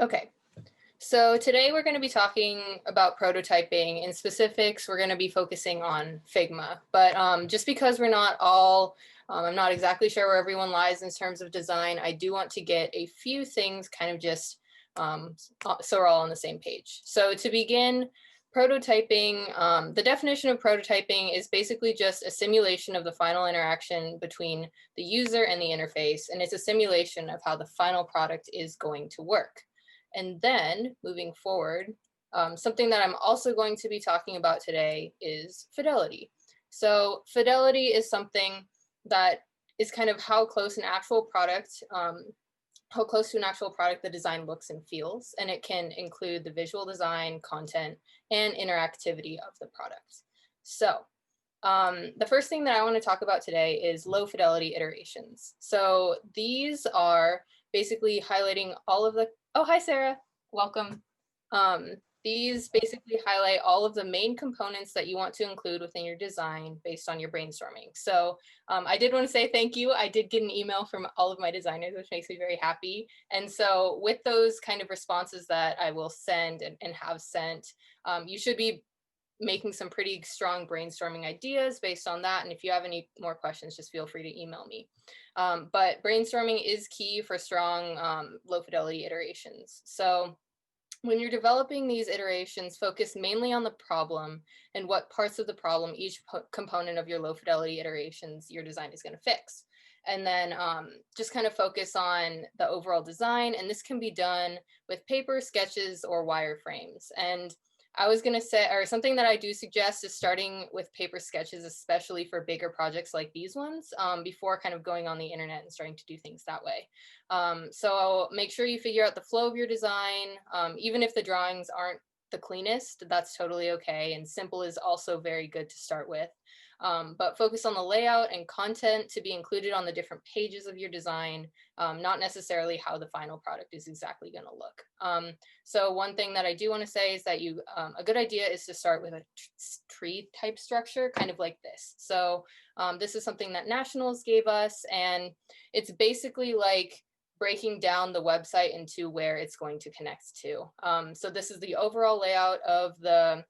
Okay, so today we're going to be talking about prototyping. In specifics, we're going to be focusing on Figma. But just because we're not all, I'm not exactly sure where everyone lies in terms of design, I do want to get a few things kind of just so we're all on the same page. So to begin, prototyping, the definition of prototyping is basically just a simulation of the final interaction between the user and the interface, and it's a simulation of how the final product is going to work. And then moving forward, something that I'm also going to be talking about today is fidelity. So fidelity is something that is kind of how close an actual product, how close to an actual product the design looks and feels, and it can include the visual design, content, and interactivity of the product. So the first thing that I want to talk about today is low fidelity iterations. So these are basically highlighting all of the, oh, hi, Sarah, welcome. These basically highlight all of the main components that you want to include within your design based on your brainstorming. So I did want to say thank you. I did get an email from all of my designers, which makes me very happy. And so with those kind of responses that I will send and have sent, you should be making some pretty strong brainstorming ideas based on that. And if you have any more questions, just feel free to email me. But brainstorming is key for strong low fidelity iterations. So when you're developing these iterations, focus mainly on the problem and what parts of the problem each component of your low fidelity iterations your design is going to fix. And then just kind of focus on the overall design. And this can be done with paper, sketches, or wireframes. And I was going to say, or something that I do suggest is starting with paper sketches, especially for bigger projects like these ones, before kind of going on the internet and starting to do things that way. So make sure you figure out the flow of your design. Even if the drawings aren't the cleanest, that's totally okay. And simple is also very good to start with. But focus on the layout and content to be included on the different pages of your design, not necessarily how the final product is exactly going to look. So one thing that I do want to say is that a good idea is to start with a tree type structure, kind of like this. So this is something that Nationals gave us, and it's basically like breaking down the website into where it's going to connect to. So this is the overall layout of the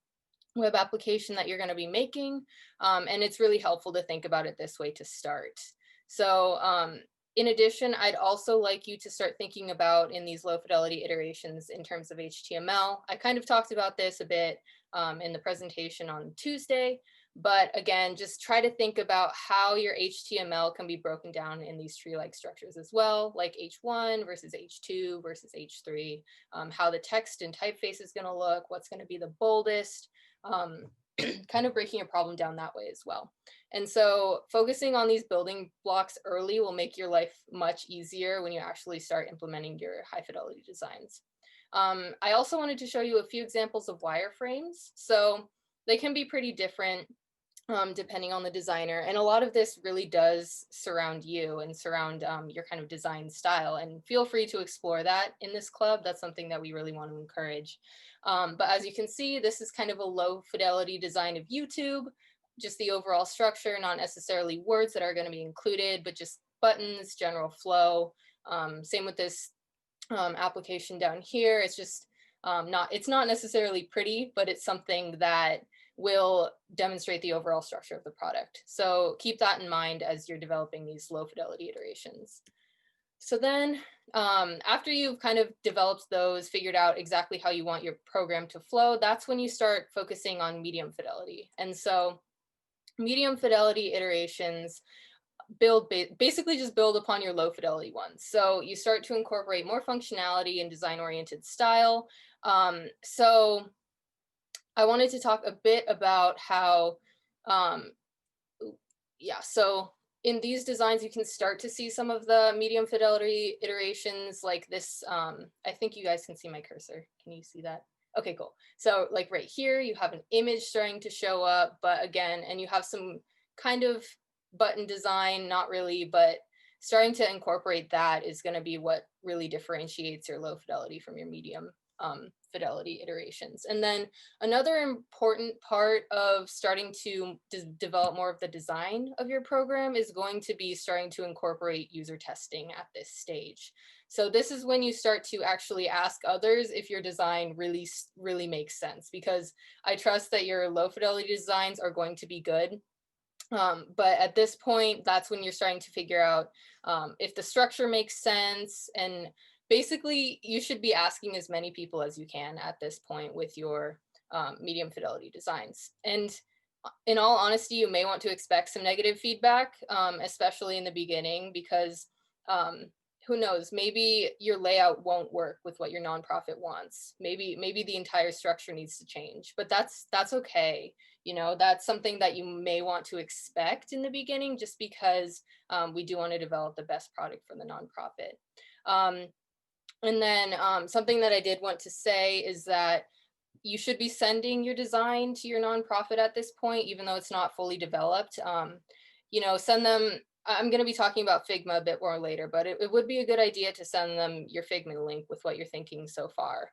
web application that you're going to be making. And it's really helpful to think about it this way to start. So in addition, I'd also like you to start thinking about in these low fidelity iterations in terms of HTML. I kind of talked about this a bit in the presentation on Tuesday, but again, just try to think about how your HTML can be broken down in these tree-like structures as well, like H1 versus H2 versus H3, how the text and typeface is going to look, what's going to be the boldest, um, kind of breaking a problem down that way as well. And so focusing on these building blocks early will make your life much easier when you actually start implementing your high fidelity designs. I also wanted to show you a few examples of wireframes. So they can be pretty different depending on the designer. And a lot of this really does surround you and surround your kind of design style. And feel free to explore that in this club. That's something that we really want to encourage. But as you can see, this is kind of a low fidelity design of YouTube, just the overall structure, not necessarily words that are going to be included, but just buttons, general flow. Same with this application down here. It's just it's not necessarily pretty, but it's something that will demonstrate the overall structure of the product. So keep that in mind as you're developing these low fidelity iterations. So then after you've kind of developed those, figured out exactly how you want your program to flow, that's when you start focusing on medium fidelity. And so medium fidelity iterations basically just build upon your low fidelity ones. So you start to incorporate more functionality and design oriented style. So I wanted to talk a bit about how, yeah, so in these designs, you can start to see some of the medium fidelity iterations like this. I think you guys can see my cursor. Can you see that? Okay, cool. So like right here, you have an image starting to show up, but again, and you have some kind of button design, not really, but starting to incorporate that is going to be what really differentiates your low fidelity from your medium fidelity iterations. And then another important part of starting to develop more of the design of your program is going to be starting to incorporate user testing at this stage. So this is when you start to actually ask others if your design really makes sense, because I trust that your low fidelity designs are going to be good. But at this point, that's when you're starting to figure out if the structure makes sense. And basically, you should be asking as many people as you can at this point with your medium fidelity designs. And in all honesty, you may want to expect some negative feedback, especially in the beginning, because um, who knows, maybe your layout won't work with what your nonprofit wants. Maybe the entire structure needs to change, but that's okay. You know, that's something that you may want to expect in the beginning, just because we do want to develop the best product for the nonprofit. And then something that I did want to say is that you should be sending your design to your nonprofit at this point, even though it's not fully developed. You know, send them. I'm going to be talking about Figma a bit more later, but it would be a good idea to send them your Figma link with what you're thinking so far.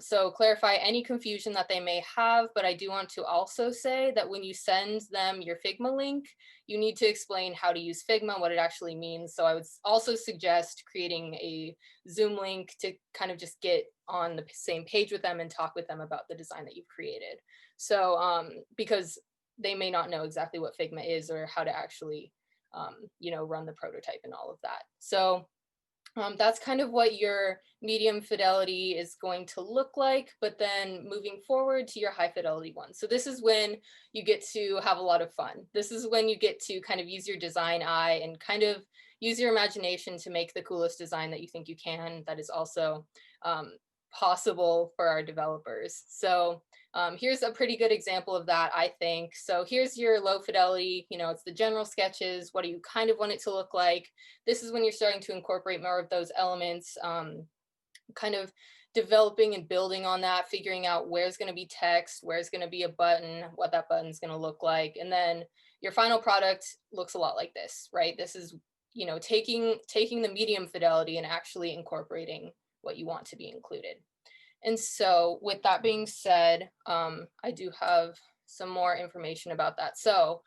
So clarify any confusion that they may have, but I do want to also say that when you send them your Figma link, you need to explain how to use Figma, what it actually means. So I would also suggest creating a Zoom link to kind of just get on the same page with them and talk with them about the design that you've created. So because they may not know exactly what Figma is or how to actually you know, run the prototype and all of that. So that's kind of what your medium fidelity is going to look like, but then moving forward to your high fidelity one. So this is when you get to have a lot of fun. This is when you get to kind of use your design eye and kind of use your imagination to make the coolest design that you think you can, that is also possible for our developers. So here's a pretty good example of that, I think. So here's your low fidelity, you know, it's the general sketches. What do you kind of want it to look like? This is when you're starting to incorporate more of those elements, kind of developing and building on that, figuring out where's going to be text, where's going to be a button, what that button's going to look like. And then your final product looks a lot like this, right? This is, you know, taking the medium fidelity and actually incorporating what you want to be included. And so with that being said, I do have some more information about that. So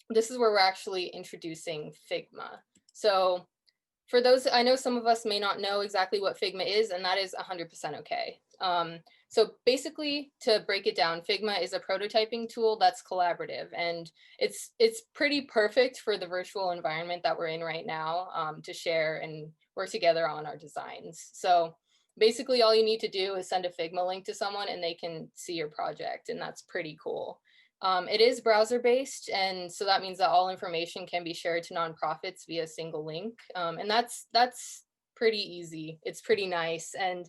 this is where we're actually introducing Figma. So for those, I know some of us may not know exactly what Figma is, and that is 100% okay. So basically, to break it down, Figma is a prototyping tool that's collaborative, and it's pretty perfect for the virtual environment that we're in right now, to share and work together on our designs. So basically, all you need to do is send a Figma link to someone and they can see your project, and that's pretty cool. It is browser-based, and so that means that all information can be shared to nonprofits via a single link, and that's pretty easy. It's pretty nice, and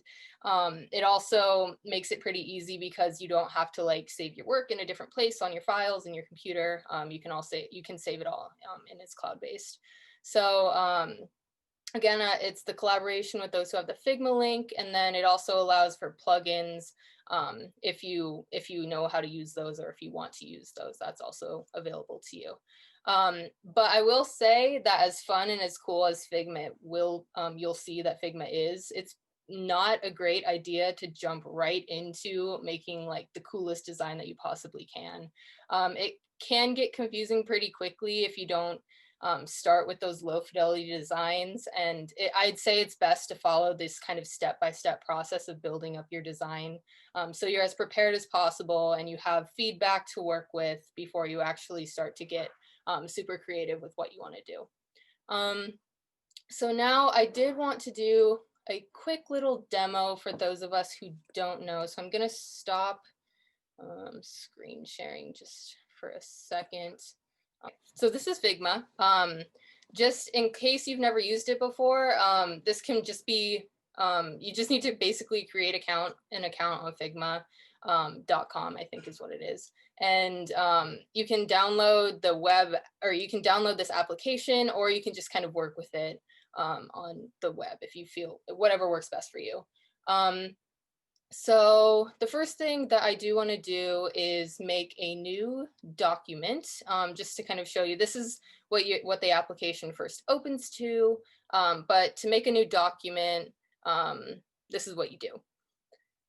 it also makes it pretty easy because you don't have to like save your work in a different place on your files in your computer. You can save it all, and it's cloud-based. So again, it's the collaboration with those who have the Figma link, and then it also allows for plugins. If you know how to use those, or if you want to use those, that's also available to you. But I will say that as fun and as cool as Figma will, you'll see that Figma is, it's not a great idea to jump right into making like the coolest design that you possibly can. It can get confusing pretty quickly if you don't start with those low fidelity designs. And I'd say it's best to follow this kind of step-by-step process of building up your design. So you're as prepared as possible and you have feedback to work with before you actually start to get super creative with what you want to do. So now I did want to do a quick little demo for those of us who don't know. So I'm going to stop screen sharing just for a second. So this is Figma. Just in case you've never used it before, this can just be, you just need to basically create an account on Figma.com, I think is what it is. And you can download the web, or you can download this application, or you can just kind of work with it on the web if you feel, whatever works best for you. So the first thing that I do want to do is make a new document, just to kind of show you, this is what the application first opens to, but to make a new document, this is what you do.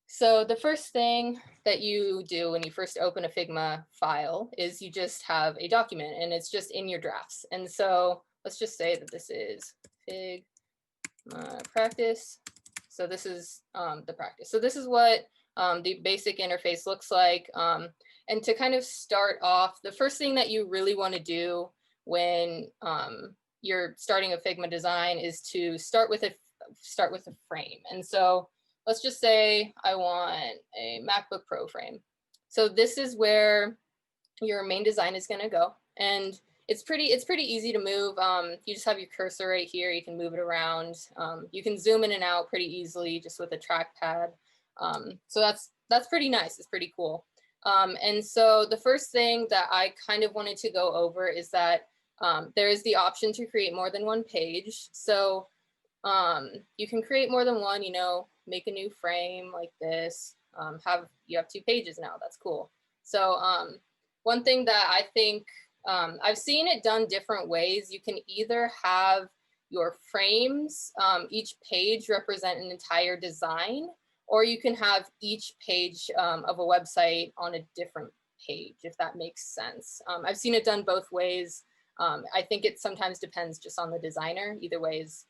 So the first thing that you do when you first open a Figma file is you just have a document, and it's just in your drafts. And so let's just say that this is Fig practice. So this is the practice. So this is what the basic interface looks like. And to kind of start off, the first thing that you really want to do when you're starting a Figma design is to start with a frame. And so let's just say I want a MacBook Pro frame. So this is where your main design is going to go, and it's pretty easy to move. You just have your cursor right here. You can move it around. You can zoom in and out pretty easily just with a trackpad. So that's pretty nice. It's pretty cool. And so the first thing that I kind of wanted to go over is that there is the option to create more than one page. So you can create more than one, make a new frame like this. You have 2 pages now. That's cool. So one thing that I think I've seen it done different ways. You can either have your frames, each page represent an entire design, or you can have each page of a website on a different page, if that makes sense. I've seen it done both ways. I think it sometimes depends just on the designer. Either way is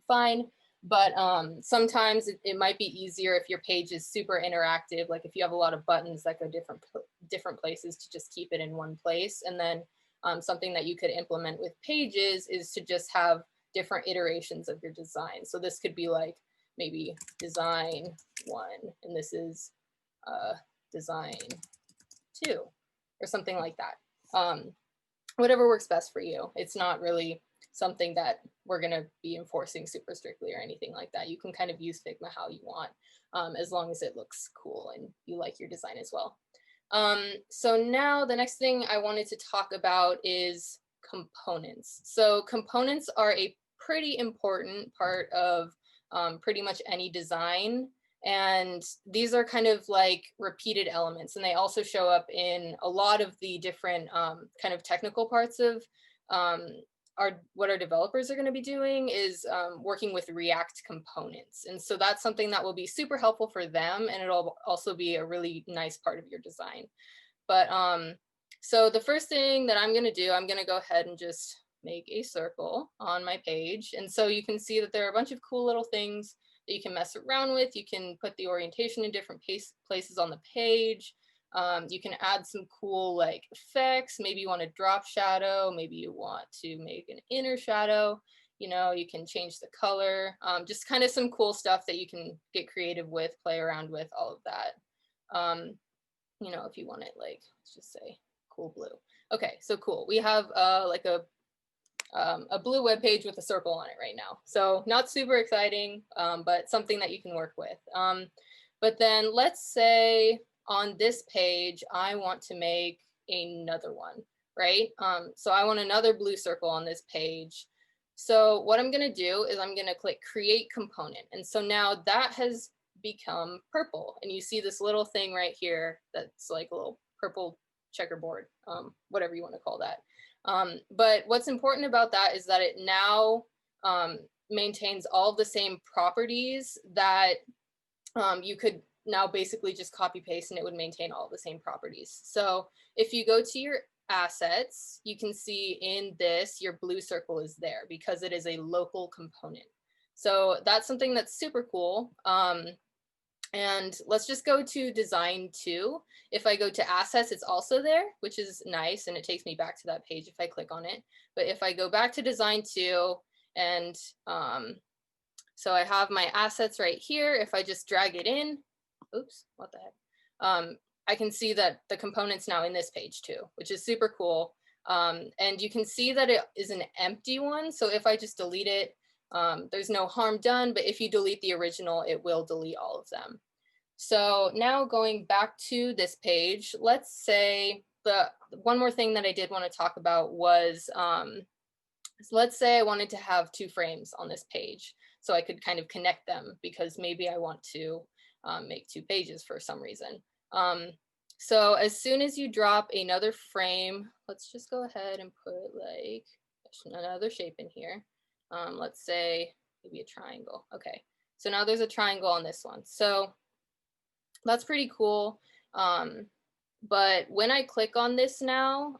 fine. But sometimes it might be easier if your page is super interactive, like if you have a lot of buttons that go different places, to just keep it in one place. And then something that you could implement with pages is to just have different iterations of your design. So this could be like maybe design 1, and this is design 2, or something like that. Whatever works best for you. It's not really something that we're going to be enforcing super strictly or anything like that. You can kind of use Figma how you want, as long as it looks cool and you like your design as well. So now the next thing I wanted to talk about is components. So components are a pretty important part of pretty much any design. And these are kind of like repeated elements, and they also show up in a lot of the different kind of technical parts of what our developers are going to be doing is working with React components. And so that's something that will be super helpful for them, and it'll also be a really nice part of your design. But so the first thing that I'm going to do, I'm going to go ahead and just make a circle on my page. And so you can see that there are a bunch of cool little things that you can mess around with. You can put the orientation in different places on the page. You can add some cool like effects. Maybe you want to drop shadow. Maybe you want to make an inner shadow. You can change the color. Just kind of some cool stuff that you can get creative with, play around with, all of that. If you want it, like, let's just say cool blue. Okay, so cool. We have like a blue web page with a circle on it right now. So not super exciting, but something that you can work with. But then let's say on this page, I want to make another one, right? So I want another blue circle on this page. So what I'm going to do is I'm going to click create component. And so now that has become purple. And you see this little thing right here that's like a little purple checkerboard, whatever you want to call that. But what's important about that is that it now maintains all of the same properties that you could now basically just copy paste, and it would maintain all of the same properties. So if you go to your assets, you can see in this, your blue circle is there because it is a local component. So that's something that's super cool. And let's just go to design 2. If I go to assets, it's also there, which is nice. And it takes me back to that page if I click on it. But if I go back to design 2, and so I have my assets right here. If I just drag it in, oops, what the heck? I can see that the component's now in this page too, which is super cool. And you can see that it is an empty one. So if I just delete it, there's no harm done, but if you delete the original, it will delete all of them. So now going back to this page, let's say the one more thing that I did want to talk about was, let's say I wanted to have 2 frames on this page so I could kind of connect them because maybe I want to make 2 pages for some reason. So as soon as you drop another frame, let's just go ahead and put like another shape in here. Let's say maybe a triangle. Okay, so now there's a triangle on this one. So that's pretty cool. But when I click on this now,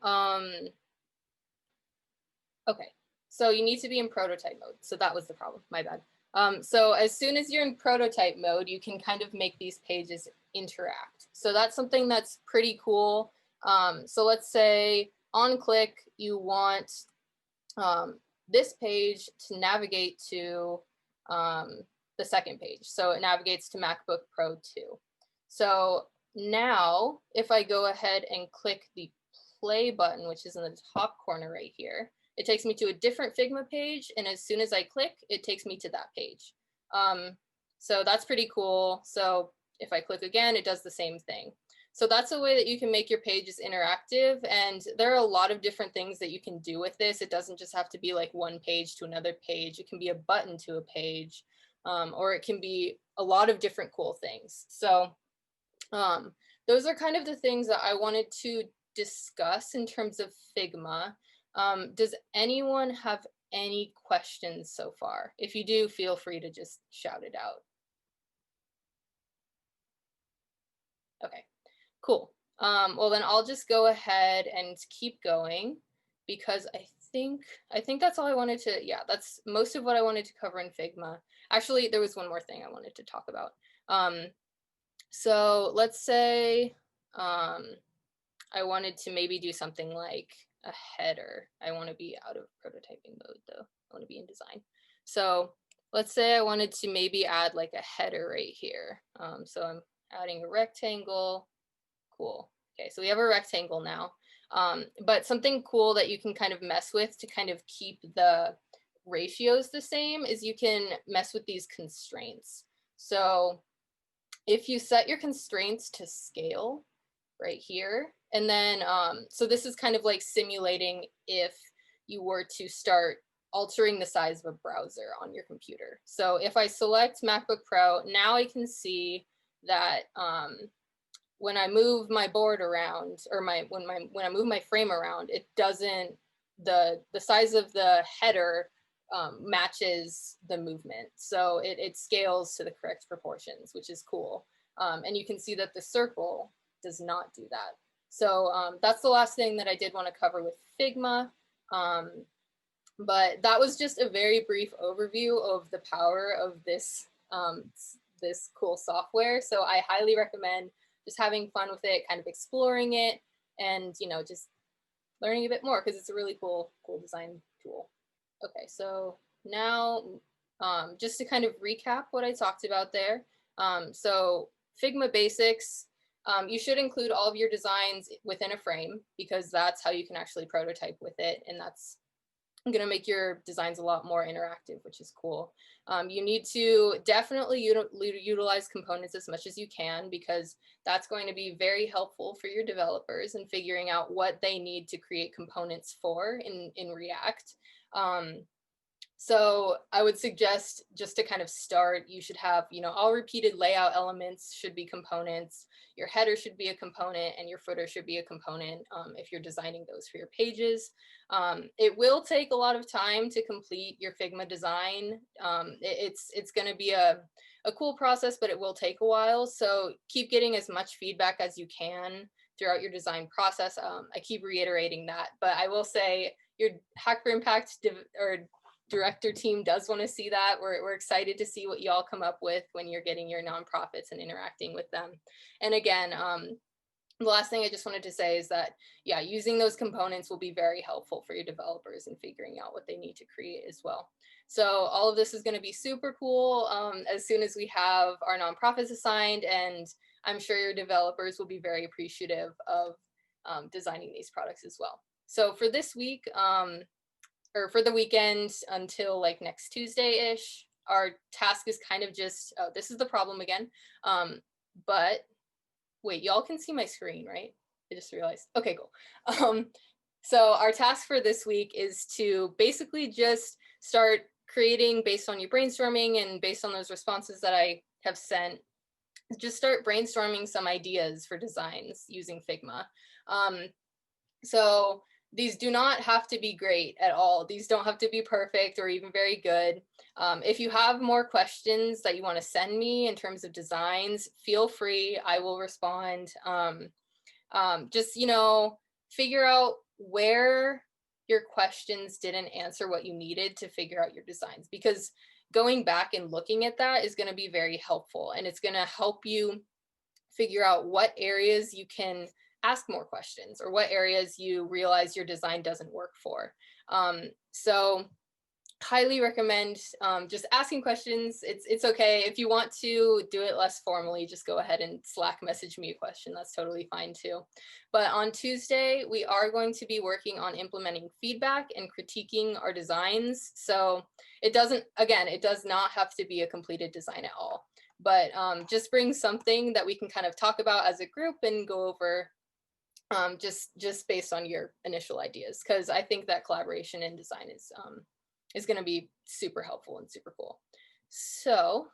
okay, so you need to be in prototype mode. So that was the problem, my bad. So as soon as you're in prototype mode, you can kind of make these pages interact. So that's something that's pretty cool. So let's say on click, you want this page to navigate to the second page. So it navigates to MacBook Pro 2. So now if I go ahead and click the play button, which is in the top corner right here, it takes me to a different Figma page. And as soon as I click, it takes me to that page. So that's pretty cool. So if I click again, it does the same thing. So that's a way that you can make your pages interactive. And there are a lot of different things that you can do with this. It doesn't just have to be like one page to another page. It can be a button to a page, or it can be a lot of different cool things. So those are kind of the things that I wanted to discuss in terms of Figma. Does anyone have any questions so far? If you do, feel free to just shout it out. Okay, cool. Well, then I'll just go ahead and keep going because I think that's all I wanted to, yeah, that's most of what I wanted to cover in Figma. Actually, there was one more thing I wanted to talk about. So let's say I wanted to maybe do something like a header. I want to be out of prototyping mode though. I want to be in design. So let's say I wanted to maybe add like a header right here. So I'm adding a rectangle. Cool. Okay, so we have a rectangle now. But something cool that you can kind of mess with to kind of keep the ratios the same is you can mess with these constraints. So if you set your constraints to scale right here, and then, so this is kind of like simulating if you were to start altering the size of a browser on your computer. So if I select MacBook Pro, now I can see that when I move my board around, or when I move my frame around, it doesn't, the size of the header matches the movement. So it scales to the correct proportions, which is cool. And you can see that the circle does not do that. So that's the last thing that I did want to cover with Figma. But that was just a very brief overview of the power of this, this cool software. So I highly recommend just having fun with it, kind of exploring it, and just learning a bit more because it's a really cool design tool. Okay, so now just to kind of recap what I talked about there. So Figma basics, you should include all of your designs within a frame because that's how you can actually prototype with it, and that's going to make your designs a lot more interactive, which is cool. You need to definitely utilize components as much as you can because that's going to be very helpful for your developers in figuring out what they need to create components for in React. So I would suggest just to kind of start, you should have, all repeated layout elements should be components. Your header should be a component and your footer should be a component if you're designing those for your pages. It will take a lot of time to complete your Figma design. It's going to be a cool process, but it will take a while. So keep getting as much feedback as you can throughout your design process. I keep reiterating that, but I will say your Hack for Impact director team does want to see that. We're excited to see what y'all come up with when you're getting your nonprofits and interacting with them. And again, the last thing I just wanted to say is that, yeah, using those components will be very helpful for your developers in figuring out what they need to create as well. So all of this is going to be super cool as soon as we have our nonprofits assigned, and I'm sure your developers will be very appreciative of designing these products as well. So for this week, or for the weekend until like next Tuesday-ish, our task is kind of just, oh, this is the problem again. But wait, y'all can see my screen, right? I just realized. Okay, cool. So our task for this week is to basically just start creating based on your brainstorming and based on those responses that I have sent. Just start brainstorming some ideas for designs using Figma. So these do not have to be great at all. These don't have to be perfect or even very good. If you have more questions that you want to send me in terms of designs, feel free. I will respond. Just, figure out where your questions didn't answer what you needed to figure out your designs. Because going back and looking at that is going to be very helpful, and it's going to help you figure out what areas you can ask more questions or what areas you realize your design doesn't work for. So highly recommend just asking questions. It's okay. If you want to do it less formally, just go ahead and Slack message me a question. That's totally fine too. But on Tuesday, we are going to be working on implementing feedback and critiquing our designs. So it does not have to be a completed design at all, but just bring something that we can kind of talk about as a group and go over just based on your initial ideas, because I think that collaboration in design is going to be super helpful and super cool. So